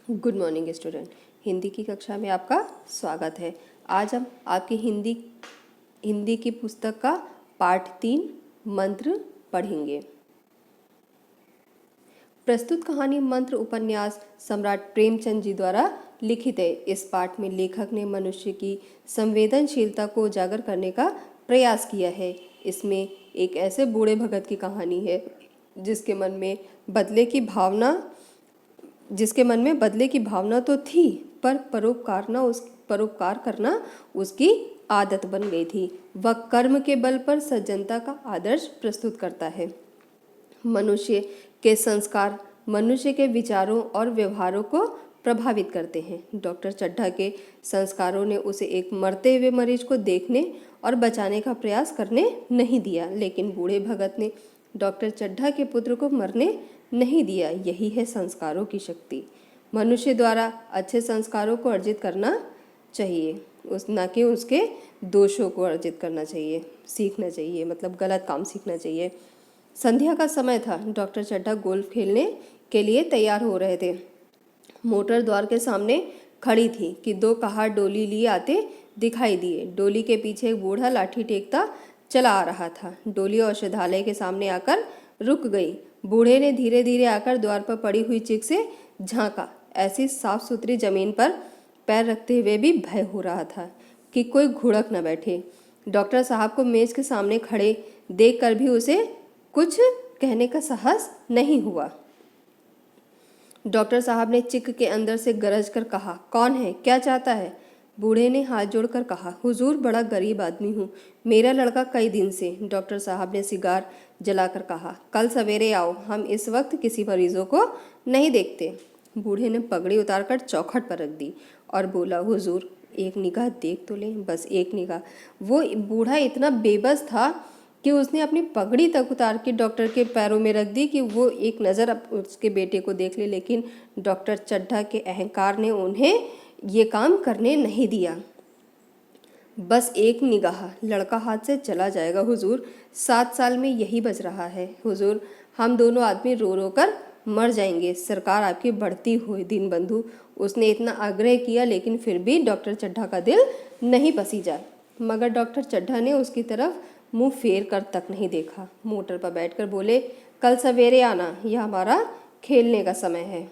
Good morning student. Hindi की कक्षा में आपका स्वागत है। आज हम आपकी हिंदी की पुस्तक का पाठ 3 मंत्र पढ़ेंगे। प्रस्तुत कहानी मंत्र उपन्यास सम्राट प्रेमचंद जी द्वारा लिखित है। इस पाठ में लेखक ने मनुष्य की संवेदनशीलता को उजागर करने का प्रयास किया है। इसमें एक ऐसे बूढ़े भगत की कहानी है जिसके मन में बदले की भावना तो थी, पर परोपकार करना उसकी आदत बन गई थी। वह कर्म के बल पर सज्जनता का आदर्श प्रस्तुत करता है। मनुष्य के संस्कार मनुष्य के विचारों और व्यवहारों को प्रभावित करते हैं। डॉक्टर चड्ढा के संस्कारों ने उसे एक मरते हुए मरीज को देखने और बचाने का प्रयास करने नहीं दिया, लेकिन बूढ़े भगत ने डॉक्टर चड्ढा के पुत्र को मरने नहीं दिया। यही है संस्कारों की शक्ति। मनुष्य द्वारा अच्छे संस्कारों को अर्जित करना चाहिए, न कि उसके दोषों को अर्जित करना चाहिए, सीखना चाहिए, मतलब गलत काम सीखना चाहिए। संध्या का समय था। डॉक्टर चड्ढा गोल्फ खेलने के लिए तैयार हो रहे थे। मोटर द्वार के सामने खड़ी थी कि 2 कहार डोली लिए आते दिखाई दिए। डोली के पीछे एक बूढ़ा लाठी टेकता चला आ रहा था। डोली औषधालय के सामने आकर रुक गई। बूढ़े ने धीरे धीरे आकर द्वार पर पड़ी हुई चिक से झांका। ऐसी साफ सुथरी जमीन पर पैर रखते हुए भी भय हो रहा था कि कोई घुड़क न बैठे। डॉक्टर साहब को मेज के सामने खड़े देखकर भी उसे कुछ कहने का साहस नहीं हुआ। डॉक्टर साहब ने चिक के अंदर से गरज कर कहा, कौन है, क्या चाहता है? बूढ़े ने हाथ जोड़कर कहा, हुजूर, बड़ा गरीब आदमी हूँ, मेरा लड़का कई दिन से। डॉक्टर साहब ने सिगार जलाकर कहा, कल सवेरे आओ, हम इस वक्त किसी मरीजों को नहीं देखते। बूढ़े ने पगड़ी उतारकर चौखट पर रख दी और बोला, हुजूर, एक निगाह देख तो लें, बस एक निगाह। वो बूढ़ा इतना बेबस था कि उसने अपनी पगड़ी तक उतार के डॉक्टर के पैरों में रख दी कि वो एक नज़र उसके बेटे को देख ले, लेकिन डॉक्टर चड्ढा के अहंकार ने उन्हें ये काम करने नहीं दिया। बस एक निगाह, लड़का हाथ से चला जाएगा हुजूर, 7 साल में यही बच रहा है हुजूर, हम दोनों आदमी रो रो कर मर जाएंगे, सरकार आपकी बढ़ती हुई दिन बंधु। उसने इतना आग्रह किया, लेकिन फिर भी डॉक्टर चड्ढा का दिल नहीं पसीजा। मगर डॉक्टर चड्ढा ने उसकी तरफ मुंह फेर कर तक नहीं देखा। मोटर पर बैठकर बोले, कल सवेरे आना, यह हमारा खेलने का समय है।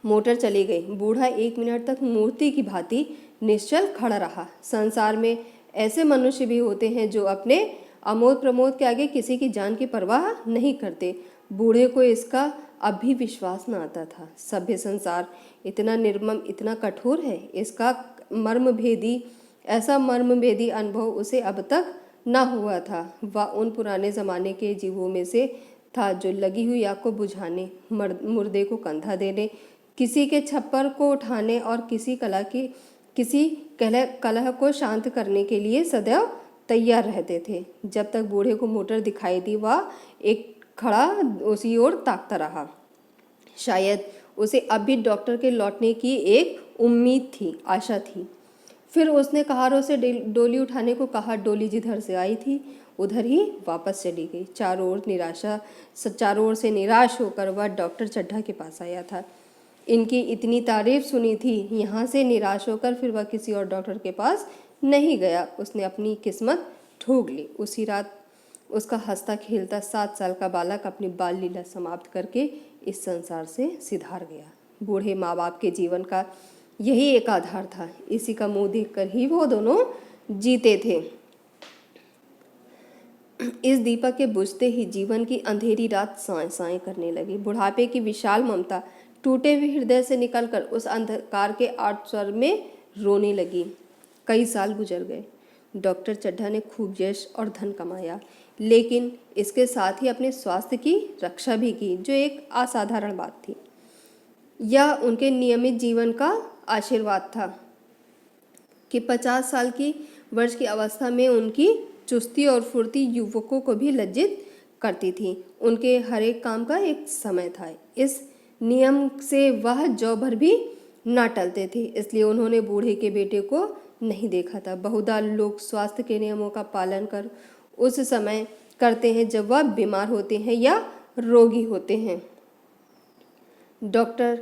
मोटर चली गई। बूढ़ा 1 मिनट तक मूर्ति की भांति निश्चल खड़ा रहा। संसार में ऐसे मनुष्य भी होते हैं जो अपने अमोद प्रमोद के आगे किसी की जान की परवाह नहीं करते। बूढ़े को इसका अब भी विश्वास न आता था। सभ्य संसार इतना निर्मम, इतना कठोर है, इसका ऐसा मर्मभेदी अनुभव उसे अब तक न हुआ था। वह उन पुराने ज़माने के जीवों में से था जो लगी हुई आग को बुझाने, मुर्दे को कंधा देने, किसी के छप्पर को उठाने और किसी कलह को शांत करने के लिए सदैव तैयार रहते थे। जब तक बूढ़े को मोटर दिखाई दी, वह एक खड़ा उसी ओर ताकता रहा। शायद उसे अब भी डॉक्टर के लौटने की एक उम्मीद थी, आशा थी। फिर उसने कहारों से डोली उठाने को कहा। डोली जिधर से आई थी उधर ही वापस चली गई। चारों ओर से निराश होकर वह डॉक्टर चड्ढा के पास आया था। इनकी इतनी तारीफ सुनी थी। यहाँ से निराश होकर फिर वह किसी और डॉक्टर के पास नहीं गया। उसने अपनी किस्मत ठोक ली। उसी रात उसका हंसता खेलता 7 साल का बालक अपनी बाल लीला समाप्त करके इस संसार से सिधार गया। बूढ़े माँ बाप के जीवन का यही एक आधार था। इसी का मुंह देखकर ही वो दोनों जीते थे। इस दीपक के बुझते ही जीवन की अंधेरी रात साए साए करने लगी। बुढ़ापे की विशाल ममता टूटे हुए हृदय से निकलकर उस अंधकार के आठ स्वर में रोने लगी। कई साल गुजर गए। डॉक्टर चड्ढा ने खूब यश और धन कमाया, लेकिन इसके साथ ही अपने स्वास्थ्य की रक्षा भी की, जो एक असाधारण बात थी। यह उनके नियमित जीवन का आशीर्वाद था कि 50 साल की वर्ष की अवस्था में उनकी चुस्ती और फुर्ती युवकों को भी लज्जित करती थी। उनके हर एक काम का एक समय था। इस नियम से वह जौ भर भी ना टलते थे। इसलिए उन्होंने बूढ़े के बेटे को नहीं देखा था। बहुधा लोग स्वास्थ्य के नियमों का पालन कर उस समय करते हैं जब वह बीमार होते हैं या रोगी होते हैं। डॉक्टर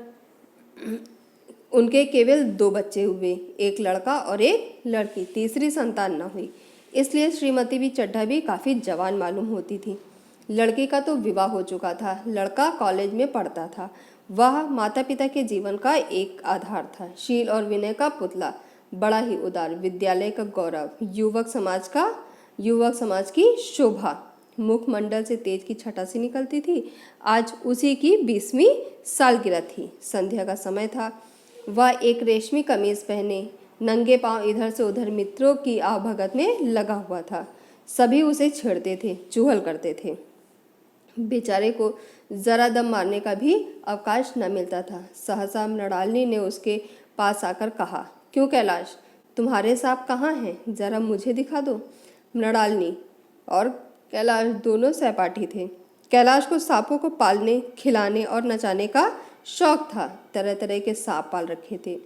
उनके केवल 2 बच्चे हुए, एक लड़का और एक लड़की। तीसरी संतान न हुई, इसलिए श्रीमती भी चड्ढा भी काफ़ी जवान मालूम होती थी। लड़की का तो विवाह हो चुका था, लड़का कॉलेज में पढ़ता था। वह माता पिता के जीवन का एक आधार था, शील और विनय का पुतला, बड़ा ही उदार, विद्यालय का गौरव, युवक समाज की शोभा। मुखमंडल से तेज की छटा सी निकलती थी। आज उसी की 20वीं सालगिरह थी। संध्या का समय था। वह एक रेशमी कमीज पहने नंगे पांव इधर से उधर मित्रों की आवभगत में लगा हुआ था। सभी उसे छेड़ते थे, चुहल करते थे। बेचारे को जरा दम मारने का भी अवकाश न मिलता था। सहसा मृणालिनी ने उसके पास आकर कहा, क्यों कैलाश, तुम्हारे सांप कहाँ हैं? जरा मुझे दिखा दो। मृणालिनी और कैलाश दोनों सहपाठी थे। कैलाश को सांपों को पालने, खिलाने और नचाने का शौक था। तरह तरह के सांप पाल रखे थे।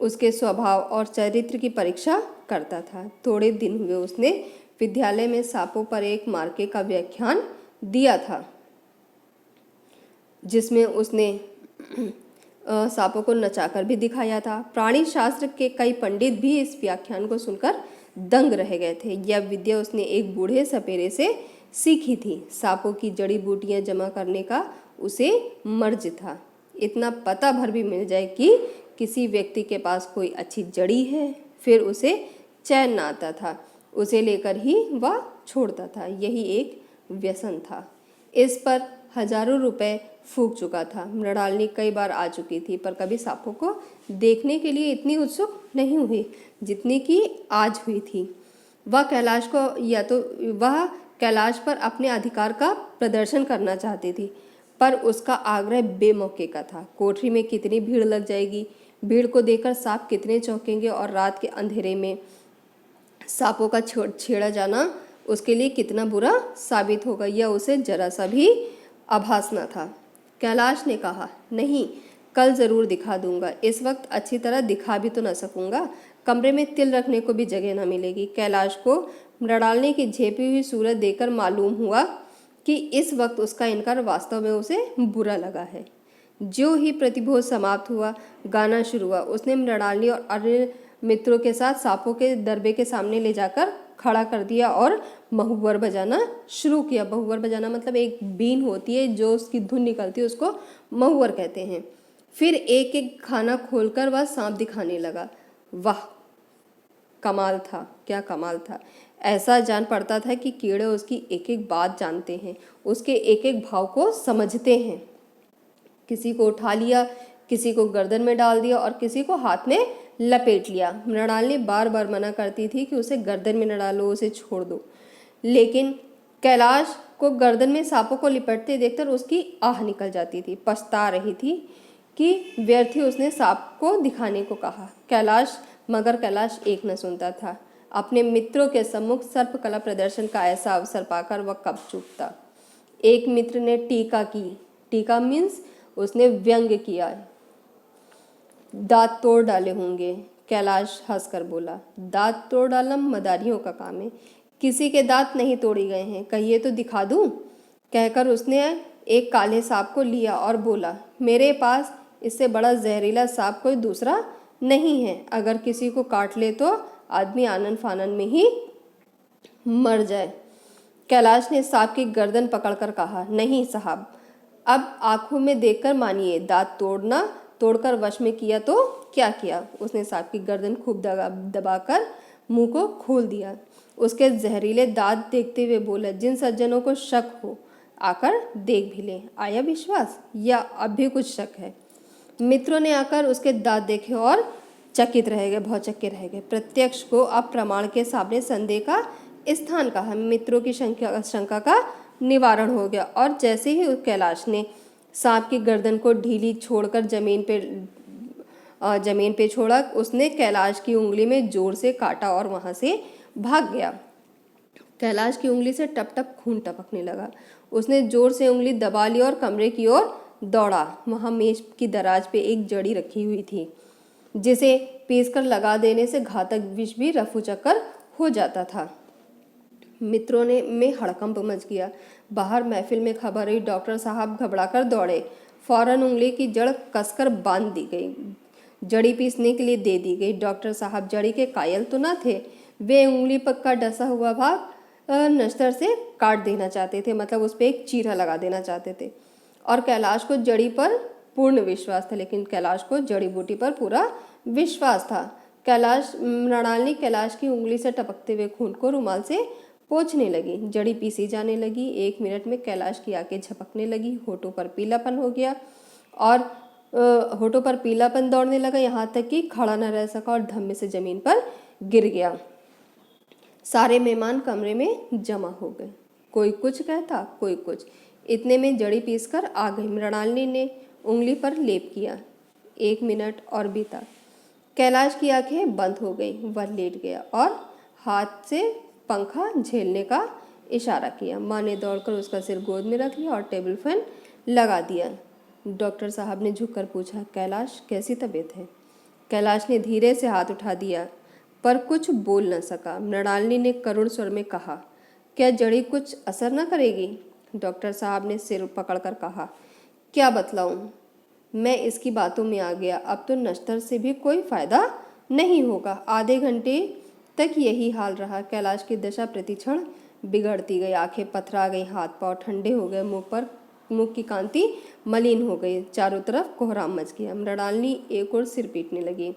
उसके स्वभाव और चरित्र की परीक्षा करता था। थोड़े दिन हुए उसने विद्यालय में सांपों पर एक मार्के का व्याख्यान दिया था, जिसमें उसने सांपों को नचाकर भी दिखाया था। प्राणी शास्त्र के कई पंडित भी इस व्याख्यान को सुनकर दंग रह गए थे। यह विद्या उसने एक बूढ़े सपेरे से सीखी थी। सांपों की जड़ी बूटियां जमा करने का उसे मर्ज था। इतना पता भर भी मिल जाए कि किसी व्यक्ति के पास कोई अच्छी जड़ी है, फिर उसे चैन न आता था। उसे लेकर ही वह छोड़ता था। यही एक व्यसन था। इस पर हजारों रुपए फूक चुका था। मृणालिनी कई बार आ चुकी थी, पर कभी सांपों को देखने के लिए इतनी उत्सुक नहीं हुई जितनी कि आज हुई थी। वह कैलाश पर अपने अधिकार का प्रदर्शन करना चाहती थी, पर उसका आग्रह बेमौके का था। कोठरी में कितनी भीड़ लग जाएगी, भीड़ को देखकर सांप कितने चौंकेंगे, और रात के अंधेरे में सांपों का छेड़ा जाना उसके लिए कितना बुरा साबित होगा, यह उसे जरा सा भी आभास न था। कैलाश ने कहा, नहीं, कल ज़रूर दिखा दूंगा। इस वक्त अच्छी तरह दिखा भी तो न सकूंगा। कमरे में तिल रखने को भी जगह न मिलेगी। कैलाश को मृणालिनी की झेपी हुई सूरत देखकर मालूम हुआ कि इस वक्त उसका इनकार वास्तव में उसे बुरा लगा है। जो ही प्रतिभोज समाप्त हुआ, गाना शुरू हुआ। उसने मृणालिनी और अन्य मित्रों के साथ सांपों के दरबे के सामने ले जाकर खड़ा कर दिया और महुवर बजाना शुरू किया। महुवर बजाना मतलब एक बीन होती है, जो उसकी धुन निकलती है, उसको महुवर कहते हैं। फिर एक एक खाना खोलकर वह सांप दिखाने लगा। वाह, कमाल था, क्या कमाल था। ऐसा जान पड़ता था कि कीड़े उसकी एक एक बात जानते हैं, उसके एक एक भाव को समझते हैं। किसी को उठा लिया, किसी को गर्दन में डाल दिया और किसी को हाथ में लपेट लिया। मृणालिनी बार बार मना करती थी कि उसे गर्दन में न डालो, उसे छोड़ दो, लेकिन कैलाश को गर्दन में सांपों को लिपटते देखकर उसकी आह निकल जाती थी। पछता रही थी कि व्यर्थ ही उसने सांप को दिखाने को कहा। मगर कैलाश एक न सुनता था। अपने मित्रों के सम्मुख सर्पकला प्रदर्शन का ऐसा अवसर पाकर वह कब चूकता। एक मित्र ने टीका की। टीका मीन्स उसने व्यंग किया। दांत तोड़ डाले होंगे। कैलाश हंसकर बोला, दांत तोड़ डालना मदारियों का काम है, किसी के दांत नहीं तोड़े गए हैं, कहिए तो दिखा दूं। कहकर उसने एक काले सांप को लिया और बोला, मेरे पास इससे बड़ा जहरीला सांप कोई दूसरा नहीं है। अगर किसी को काट ले तो आदमी आनन फानन में ही मर जाए। कैलाश ने सांप की गर्दन पकड़कर कहा, नहीं साहब, अब आंखों में देखकर मानिए, दांत तोड़कर वश में किया तो क्या किया। उसने सांप की गर्दन खूब दबाकर मुंह को खोल दिया। उसके जहरीले दांत देखते हुए बोला, जिन सज्जनों को शक हो आकर देख भी लें। आया विश्वास या अब भी कुछ शक है? मित्रों ने आकर उसके दांत देखे और चकित रह गए, भौचक्के रह गए। प्रत्यक्ष को अब प्रमाण के सामने संदेह का स्थान कहा। मित्रों की शंका का निवारण हो गया, और जैसे ही कैलाश ने सांप की गर्दन को ढीली छोड़कर जमीन पे छोड़ा, उसने कैलाश की उंगली में जोर से काटा और वहां से भाग गया। कैलाश की उंगली से टप टप खून टपकने लगा। उसने जोर से उंगली दबा ली और कमरे की ओर दौड़ा। वहां मेज की दराज पे एक जड़ी रखी हुई थी, जिसे पीसकर लगा देने से घातक विष भी रफू चक्कर हो जाता था। में हड़कंप मच गया। बाहर महफिल में खबर हुई। डॉक्टर साहब घबराकर दौड़े। फौरन उंगली की जड़ कसकर बांध दी गई, जड़ी पीसने के लिए दे दी गई। डॉक्टर साहब जड़ी के कायल तो ना थे, वे उंगली पर का डसा हुआ भाग नश्तर से काट देना चाहते थे, मतलब उस पर एक चीरा लगा देना चाहते थे। और कैलाश को जड़ी पर पूर्ण विश्वास था, लेकिन कैलाश को जड़ी बूटी पर पूरा विश्वास था। मृणालिनी कैलाश की उंगली से टपकते हुए खून को रुमाल से पोंछने लगी। जड़ी पीसी जाने लगी। 1 मिनट में कैलाश की आंखें झपकने लगी, होठों पर पीलापन हो गया और होठों पर पीलापन दौड़ने लगा, यहाँ तक कि खड़ा न रह सका और धम्मे से जमीन पर गिर गया। सारे मेहमान कमरे में जमा हो गए, कोई कुछ कहता, कोई कुछ। इतने में जड़ी पीसकर आ गई। मृणालिनी ने उंगली पर लेप किया। 1 मिनट और बीता। कैलाश की आंखें बंद हो गई। वह लेट गया और हाथ से पंखा झेलने का इशारा किया। माँ ने दौड़कर उसका सिर गोद में रख लिया और टेबल फैन लगा दिया। डॉक्टर साहब ने झुककर पूछा, कैलाश कैसी तबीयत है? कैलाश ने धीरे से हाथ उठा दिया पर कुछ बोल न सका। मृणालिनी ने करुण स्वर में कहा, क्या जड़ी कुछ असर न करेगी? डॉक्टर साहब ने सिर पकड़कर कहा, क्या बतलाऊं? मैं इसकी बातों में आ गया। अब तो नश्तर से भी कोई फायदा नहीं होगा। आधे घंटे तक यही हाल रहा। कैलाश की दशा प्रतिक्षण बिगड़ती गई। आंखें पथरा गई, हाथ पांव ठंडे हो गए, मुख की कांति मलिन हो गई। चारों तरफ कोहराम मच गया। मृणालिनी एक और सिर पीटने लगी।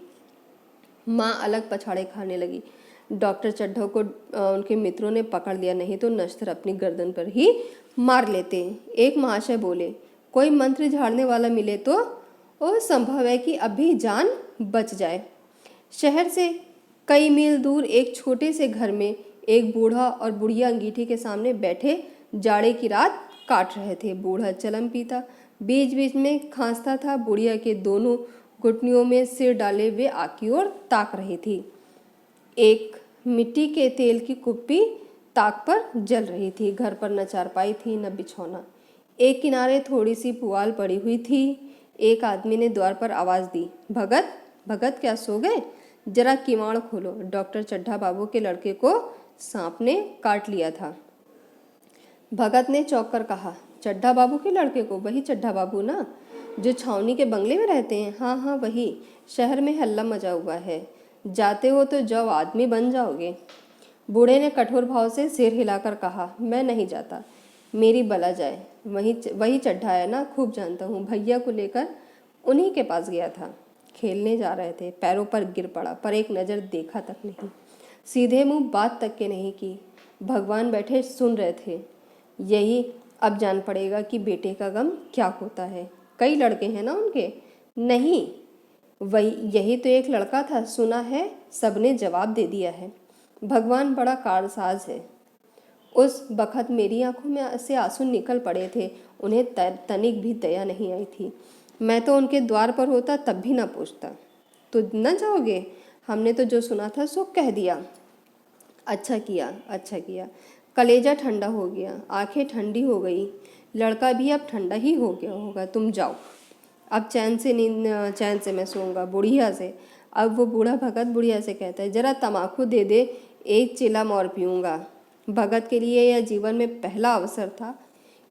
माँ अलग पछाड़े खाने लगी। डॉक्टर चड्ढा को उनके मित्रों ने पकड़ लिया, नहीं तो नश्तर अपनी गर्दन पर ही मार लेते। एक महाशय बोले, कोई मंत्र झाड़ने वाला मिले तो संभव है कि अभी जान बच जाए। शहर से कई मील दूर एक छोटे से घर में एक बूढ़ा और बुढ़िया अंगीठी के सामने बैठे जाड़े की रात काट रहे थे। बूढ़ा चलम पीता, बीच बीच में खांसता था। बुढ़िया के दोनों घुटनियों में सिर डाले वे आग की ओर ताक रही थी। एक मिट्टी के तेल की कुप्पी ताक पर जल रही थी। घर पर न चारपाई थी न बिछौना। एक किनारे थोड़ी सी पुआल पड़ी हुई थी। एक आदमी ने द्वार पर आवाज दी, भगत भगत क्या सो गए? जरा किवाड़ खोलो। डॉक्टर चड्ढा बाबू के लड़के को सांप ने काट लिया था। भगत ने चौंक कर कहा, चड्ढा बाबू के लड़के को? वही चड्ढा बाबू ना, जो छावनी के बंगले में रहते हैं? हाँ हाँ वही। शहर में हल्ला मचा हुआ है, जाते हो तो जाओ, आदमी बन जाओगे। बूढ़े ने कठोर भाव से सिर हिलाकर कहा, मैं नहीं जाता, मेरी बला जाए। वही चड्ढा है ना, खूब जानता हूँ। भैया को लेकर उन्हीं के पास गया था, खेलने जा रहे थे, पैरों पर गिर पड़ा, पर एक नज़र देखा तक नहीं, सीधे मुंह बात तक के नहीं की। भगवान बैठे सुन रहे थे। यही अब जान पड़ेगा कि बेटे का गम क्या होता है। कई लड़के हैं ना उनके? नहीं, वही यही तो एक लड़का था, सुना है सबने जवाब दे दिया है। भगवान बड़ा कारसाज है। उस बखत मेरी आंखों में से आंसू निकल पड़े थे। उन्हें तनिक भी दया नहीं आई थी। मैं तो उनके द्वार पर होता तब भी ना पूछता। तो न जाओगे? हमने तो जो सुना था सो कह दिया। अच्छा किया, अच्छा किया। कलेजा ठंडा हो गया, आंखें ठंडी हो गई, लड़का भी अब ठंडा ही हो गया होगा। तुम जाओ, अब चैन से मैं सोऊंगा। बुढ़िया से, अब वो बूढ़ा भगत बुढ़िया से कहता है, जरा तमाकू दे दे, एक चिलम और पीऊँगा। भगत के लिए यह जीवन में पहला अवसर था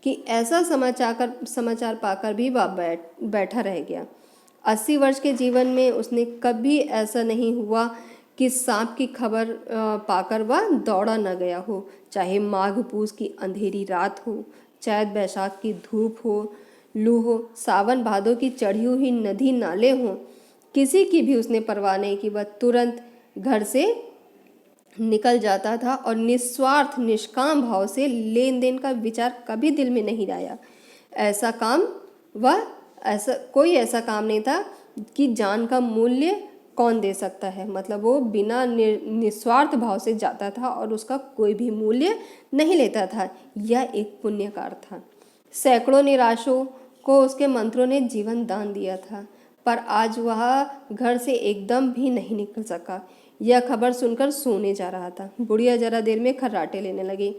कि ऐसा समाचार पाकर भी वह बैठा रह गया। 80 वर्ष के जीवन में उसने कभी ऐसा नहीं हुआ कि सांप की खबर पाकर वह दौड़ा न गया हो। चाहे माघ पूस की अंधेरी रात हो, चैत बैसाख की धूप हो, लू हो, सावन भादों की चढ़ी हुई नदी नाले हों, किसी की भी उसने परवाह नहीं की। वह तुरंत घर से निकल जाता था और निस्वार्थ निष्काम भाव से लेन देन का विचार कभी दिल में नहीं आया। कोई ऐसा काम नहीं था कि जान का मूल्य कौन दे सकता है। मतलब वो बिना निस्वार्थ भाव से जाता था और उसका कोई भी मूल्य नहीं लेता था। यह एक पुण्यकार था। सैकड़ों निराशों को उसके मंत्रों ने जीवन दान दिया था, पर आज वह घर से एकदम भी नहीं निकल सका। यह खबर सुनकर सोने जा रहा था। बुढ़िया जरा देर में खर्राटे लेने लगी।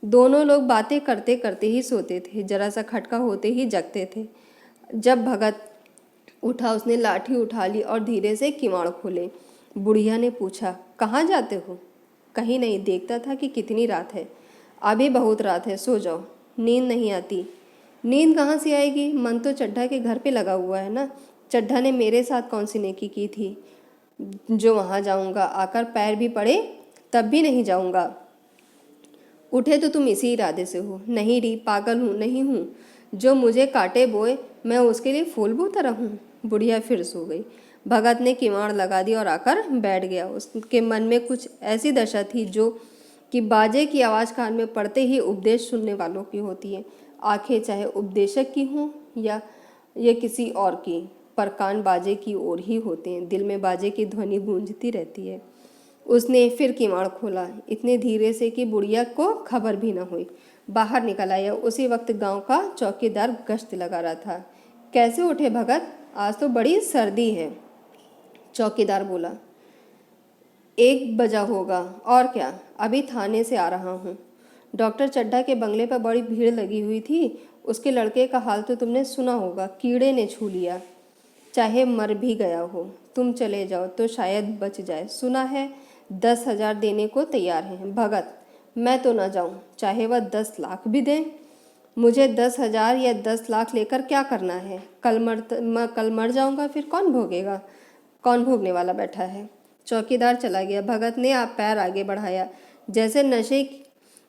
दोनों लोग बातें करते करते ही सोते थे, जरा सा खटका होते ही जगते थे। जब भगत उठा, उसने लाठी उठा ली और धीरे से किवाड़ खोले। बुढ़िया ने पूछा, कहाँ जाते हो? कहीं नहीं, देखता था कि कितनी रात है। अभी बहुत रात है, सो जाओ। नींद नहीं आती? नींद कहाँ से आएगी? मन तो चड्ढा के घर पे लगा हुआ है ना। चड्ढा ने मेरे साथ कौन सी नेकी की थी जो वहाँ जाऊँगा? आकर पैर भी पड़े तब भी नहीं जाऊँगा। उठे तो तुम इसी इरादे से हो। नहीं री, पागल हूँ, नहीं हूँ। जो मुझे काटे बोए मैं उसके लिए फूल बूता रहूँ? बुढ़िया फिर सो गई। भगत ने किवाड़ लगा दी और आकर बैठ गया। उसके मन में कुछ ऐसी दशा थी जो कि बाजे की आवाज़ कान में पड़ते ही उपदेश सुनने वालों की होती है। आंखें चाहे उपदेशक की हों या ये किसी और की, पर कान बाजे की ओर ही होते हैं। दिल में बाजे की ध्वनि गूंजती रहती है। उसने फिर किवाड़ खोला, इतने धीरे से कि बुढ़िया को खबर भी न हुई। बाहर निकल आया। उसी वक्त गांव का चौकीदार गश्त लगा रहा था। कैसे उठे भगत? आज तो बड़ी सर्दी है। चौकीदार बोला। 1 बजा होगा। और क्या? अभी थाने से आ रहा हूँ। डॉक्टर चड्ढा के बंगले पर बड़ी भीड़ लगी हुई थी। उसके लड़के का हाल तो तुमने सुना होगा, कीड़े ने छू लिया। चाहे मर भी गया हो। तुम चले जाओ तो शायद बच जाए। सुना है 10,000 देने को तैयार हैं। भगत, मैं तो ना जाऊं, चाहे वह 10 लाख भी दें। मुझे 10,000 या 10 लाख लेकर क्या करना है? कल मर जाऊंगा, फिर कौन भोगेगा? कौन भोगने वाला बैठा है? चौकीदार चला गया। भगत ने आप पैर आगे बढ़ाया। जैसे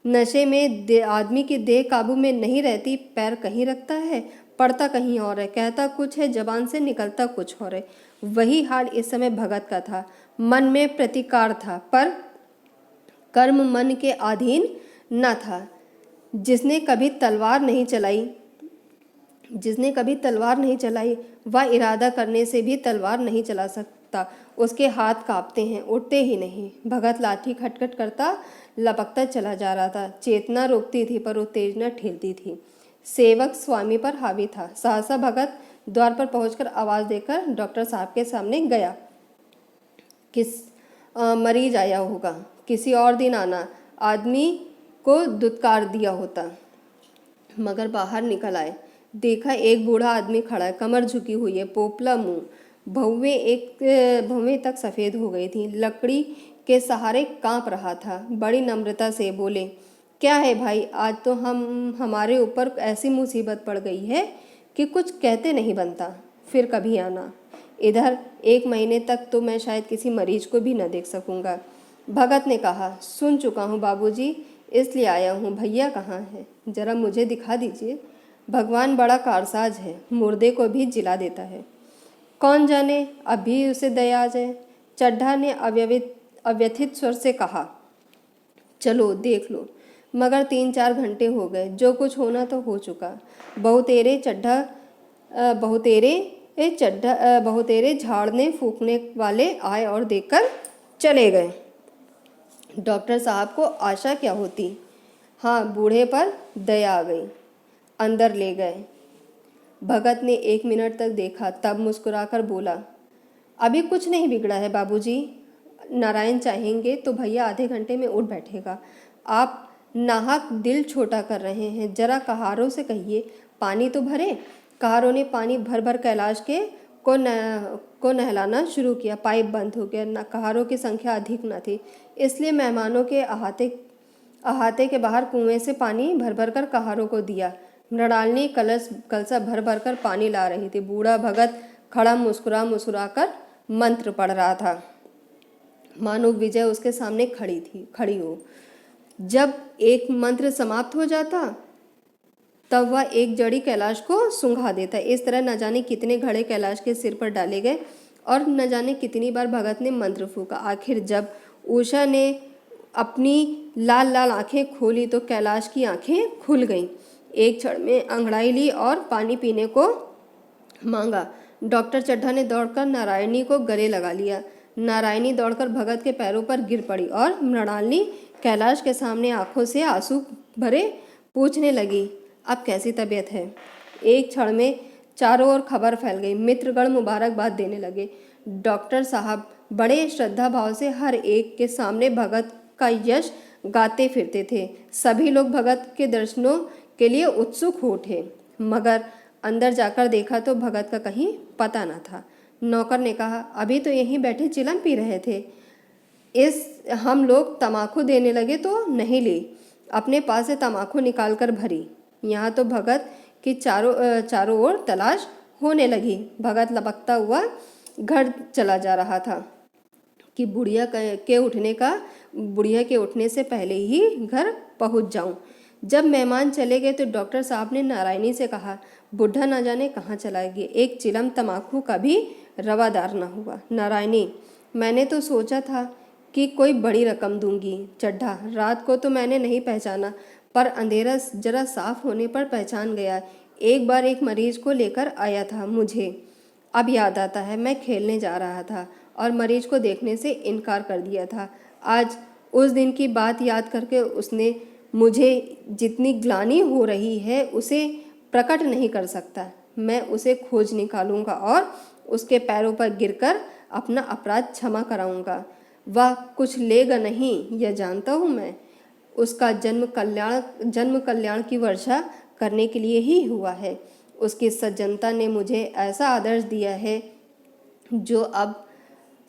नशे में आदमी की देह काबू में नहीं रहती, पैर कहीं रखता है, पढ़ता कहीं और है, कहता कुछ है, जबान से निकलता कुछ और है। वही हाल इस समय भगत का था। मन में प्रतिकार था, पर कर्म मन के अधीन न था। जिसने कभी तलवार नहीं चलाई वह इरादा करने से भी तलवार नहीं चला सकता। उसके हाथ कांपते हैं, उठते ही नहीं। भगत लाठी खटखट करता लपकता चला जा रहा था। चेतना रोकती थी पर उत्तेजना ठेलती थी। सेवक स्वामी पर हावी था। सहसा भगत द्वार पर पहुंचकर आवाज देकर डॉक्टर साहब के सामने गया। मरीज आया होगा, किसी और दिन आना। आदमी को दुत्कार दिया होता, मगर बाहर निकल आए। देखा एक बूढ़ा आदमी खड़ा है, कमर झुकी हुई है, पोपला मुंह, भौवें तक सफ़ेद हो गई थी। लकड़ी के सहारे कांप रहा था। बड़ी नम्रता से बोले, क्या है भाई, आज तो हमारे ऊपर ऐसी मुसीबत पड़ गई है कि कुछ कहते नहीं बनता। फिर कभी आना इधर। 1 महीने तक तो मैं शायद किसी मरीज को भी न देख सकूंगा। भगत ने कहा, सुन चुका हूँ बाबूजी, इसलिए आया हूँ। भैया कहाँ है? जरा मुझे दिखा दीजिए। भगवान बड़ा कारसाज है, मुर्दे को भी जिला देता है। कौन जाने अभी उसे दया आ जाए। चड्ढा ने अव्यथित स्वर से कहा, चलो देख लो। मगर 3-4 घंटे हो गए, जो कुछ होना तो हो चुका। बहुतेरे झाड़ने फूकने वाले आए और देखकर चले गए। डॉक्टर साहब को आशा क्या होती। हाँ, बूढ़े पर दया आ गई। अंदर ले गए। भगत ने 1 मिनट तक देखा, तब मुस्कुराकर बोला, अभी कुछ नहीं बिगड़ा है बाबूजी। नारायण चाहेंगे तो भैया आधे घंटे में उठ बैठेगा। आप नाहक दिल छोटा कर रहे हैं। जरा कहारों से कहिए पानी तो भरे। कहारों ने पानी भर भर कैलाश को नहलाना शुरू किया। पाइप बंद हो गया। कहारों की संख्या अधिक न थी, इसलिए मेहमानों के अहाते के बाहर कुएं से पानी भर भर कर कहारों को दिया। मृणालिनी कलसा भर भर कर पानी ला रही थी। बूढ़ा भगत खड़ा मुस्कुरा कर मंत्र पढ़ रहा था, मानो विजय उसके सामने खड़ी हो। जब एक मंत्र समाप्त हो जाता तब वह एक जड़ी कैलाश को सूंघा देता। इस तरह न जाने कितने घड़े कैलाश के सिर पर डाले गए और न जाने कितनी बार भगत ने मंत्र फूका। आखिर जब उषा ने अपनी लाल लाल आंखें खोली तो कैलाश की आंखें खुल गईं। एक क्षण में अंगड़ाई ली और पानी पीने को मांगा। डॉक्टर चड्ढा ने दौड़कर नारायणी को गले लगा लिया। नारायणी दौड़कर भगत के पैरों पर गिर पड़ी और मृणालिनी कैलाश के सामने आंखों से आंसू भरे पूछने लगी, अब कैसी तबीयत है? एक क्षण में चारों ओर खबर फैल गई। मित्रगण मुबारकबाद देने लगे। डॉक्टर साहब बड़े श्रद्धा भाव से हर एक के सामने भगत का यश गाते फिरते थे। सभी लोग भगत के दर्शनों के लिए उत्सुक हो उठे, मगर अंदर जाकर देखा तो भगत का कहीं पता न था। नौकर ने कहा, अभी तो यहीं बैठे चिलम पी रहे थे। हम लोग तमाकू देने लगे तो नहीं ली, अपने पास से तमाकू निकाल कर भरी। यहाँ तो भगत कि चारों ओर तलाश होने लगी। भगत लपकता हुआ घर चला जा रहा था कि बुढ़िया के उठने से पहले ही घर पहुंच जाऊं। जब मेहमान चले गए तो डॉक्टर साहब ने नारायणी से कहा, बुढ़ा न जाने कहाँ चला गया, एक चिलम तमाकू का भी रवादार न हुआ। नारायणी, मैंने तो सोचा था कि कोई बड़ी रकम दूंगी। चड्ढा, रात को तो मैंने नहीं पहचाना, पर अंधेरा जरा साफ होने पर पहचान गया। एक बार एक मरीज को लेकर आया था मुझे। अब याद आता है, मैं खेलने जा रहा था और मरीज को देखने से इनकार कर दिया था। आज उस दिन की बात याद करके उसने मुझे जितनी ग्लानि हो रही है उसे प्रकट नहीं कर सकता। मैं उसे खोज निकालूंगा और उसके पैरों पर गिरकर अपना अपराध क्षमा कराऊंगा। वह कुछ लेगा नहीं, यह जानता हूँ मैं। उसका जन्म कल्याण की वर्षा करने के लिए ही हुआ है। उसकी सज्जनता ने मुझे ऐसा आदर्श दिया है जो अब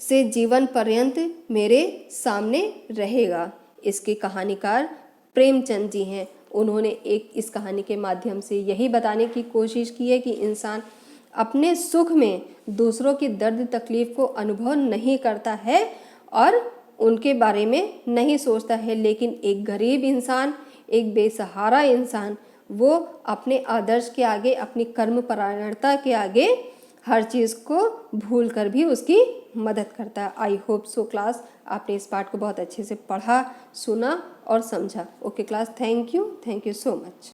से जीवन पर्यंत मेरे सामने रहेगा। इसके कहानीकार प्रेमचंद जी हैं। उन्होंने इस कहानी के माध्यम से यही बताने की कोशिश की है कि इंसान अपने सुख में दूसरों की दर्द तकलीफ को अनुभव नहीं करता है और उनके बारे में नहीं सोचता है, लेकिन एक गरीब इंसान, एक बेसहारा इंसान, वो अपने आदर्श के आगे, अपनी कर्मपरायणता के आगे हर चीज़ को भूल कर भी उसकी मदद करता है। आई होप सो क्लास, आपने इस पार्ट को बहुत अच्छे से पढ़ा, सुना और समझा। Okay class, thank you so much.